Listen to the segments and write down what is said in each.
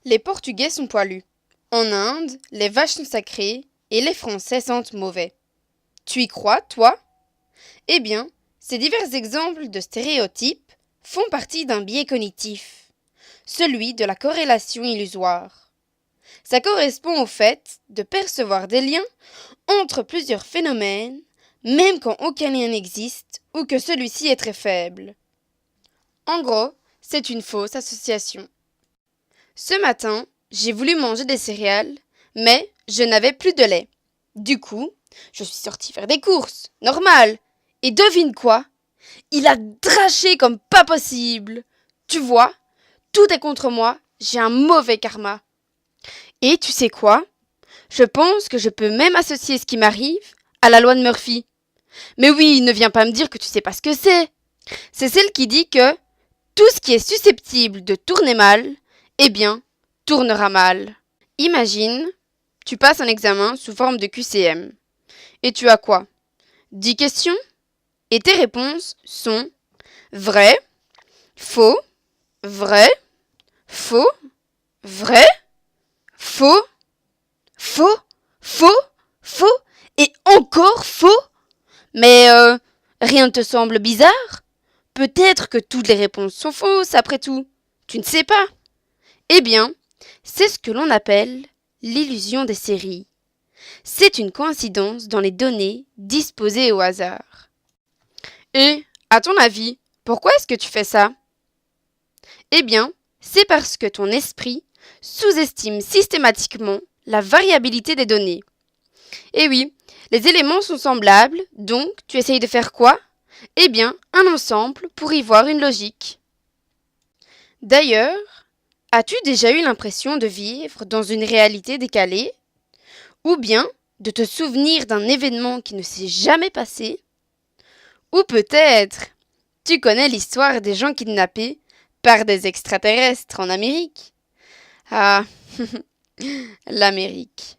Les Portugais sont poilus. En Inde, les vaches sont sacrées et les Français sentent mauvais. Tu y crois, toi? Eh bien, ces divers exemples de stéréotypes font partie d'un biais cognitif, celui de la corrélation illusoire. Ça correspond au fait de percevoir des liens entre plusieurs phénomènes, même quand aucun lien n'existe ou que celui-ci est très faible. En gros, c'est une fausse association. Ce matin, j'ai voulu manger des céréales, mais je n'avais plus de lait. Du coup, je suis sortie faire des courses, normal. Et devine quoi? Il a draché comme pas possible. Tu vois, tout est contre moi, j'ai un mauvais karma. Et tu sais quoi? Je pense que je peux même associer ce qui m'arrive à la loi de Murphy. Mais oui, ne viens pas me dire que tu sais pas ce que c'est. C'est celle qui dit que tout ce qui est susceptible de tourner mal, eh bien, tournera mal. Imagine, tu passes un examen sous forme de QCM. Et tu as quoi? 10 questions? Et tes réponses sont vrai, faux, vrai, faux, vrai, faux, faux, faux, faux et encore faux? Mais rien ne te semble bizarre? Peut-être que toutes les réponses sont fausses après tout. Tu ne sais pas. Eh bien, c'est ce que l'on appelle l'illusion des séries. C'est une coïncidence dans les données disposées au hasard. Et, à ton avis, pourquoi est-ce que tu fais ça? Eh bien, c'est parce que ton esprit sous-estime systématiquement la variabilité des données. Et oui, les éléments sont semblables, donc tu essayes de faire quoi? Eh bien, un ensemble pour y voir une logique. D'ailleurs, as-tu déjà eu l'impression de vivre dans une réalité décalée? Ou bien de te souvenir d'un événement qui ne s'est jamais passé? Ou peut-être, tu connais l'histoire des gens kidnappés par des extraterrestres en Amérique? Ah, l'Amérique.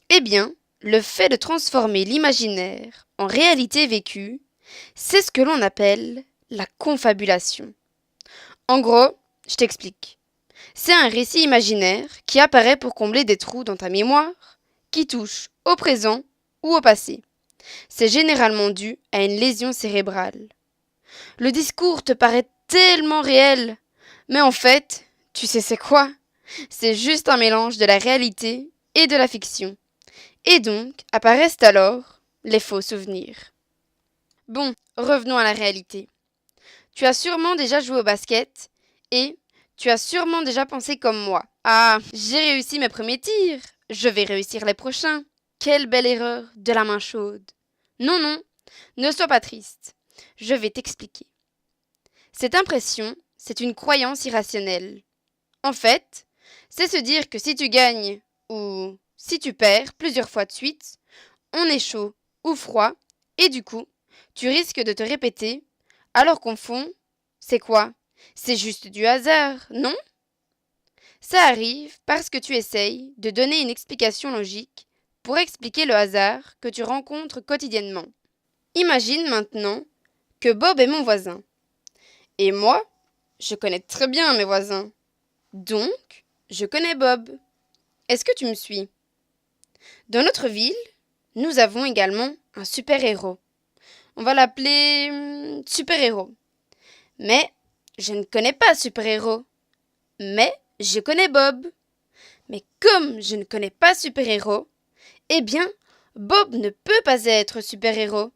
Eh bien, le fait de transformer l'imaginaire en réalité vécue, c'est ce que l'on appelle la confabulation. En gros, je t'explique. C'est un récit imaginaire qui apparaît pour combler des trous dans ta mémoire, qui touche au présent ou au passé. C'est généralement dû à une lésion cérébrale. Le discours te paraît tellement réel, mais en fait, tu sais c'est quoi? C'est juste un mélange de la réalité et de la fiction. Et donc apparaissent alors les faux souvenirs. Bon, revenons à la réalité. Tu as sûrement déjà joué au basket et tu as sûrement déjà pensé comme moi. Ah, j'ai réussi mes premiers tirs, je vais réussir les prochains. Quelle belle erreur de la main chaude. Non, non, ne sois pas triste. Je vais t'expliquer. Cette impression, c'est une croyance irrationnelle. En fait, c'est se dire que si tu gagnes ou si tu perds plusieurs fois de suite, on est chaud ou froid et du coup, tu risques de te répéter, alors qu'au fond, c'est quoi? C'est juste du hasard, non? Ça arrive parce que tu essayes de donner une explication logique pour expliquer le hasard que tu rencontres quotidiennement. Imagine maintenant que Bob est mon voisin. Et moi, je connais très bien mes voisins. Donc, je connais Bob. Est-ce que tu me suis? Dans notre ville, nous avons également un super-héros. On va l'appeler super-héros. Mais je ne connais pas super-héros. Mais je connais Bob. Mais comme je ne connais pas super-héros, eh bien, Bob ne peut pas être super-héros.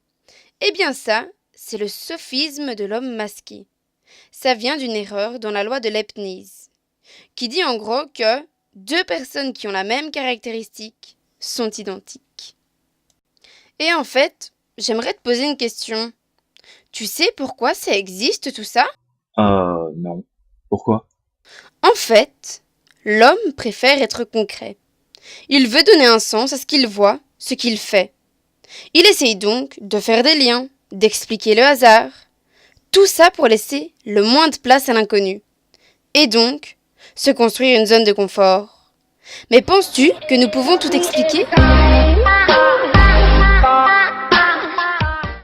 Eh bien ça, c'est le sophisme de l'homme masqué. Ça vient d'une erreur dans la loi de Leibniz, qui dit en gros que deux personnes qui ont la même caractéristique sont identiques. Et en fait, j'aimerais te poser une question. Tu sais pourquoi ça existe tout ça? Non. Pourquoi? En fait, l'homme préfère être concret. Il veut donner un sens à ce qu'il voit, ce qu'il fait. Il essaye donc de faire des liens, d'expliquer le hasard. Tout ça pour laisser le moins de place à l'inconnu. Et donc, se construire une zone de confort. Mais penses-tu que nous pouvons tout expliquer?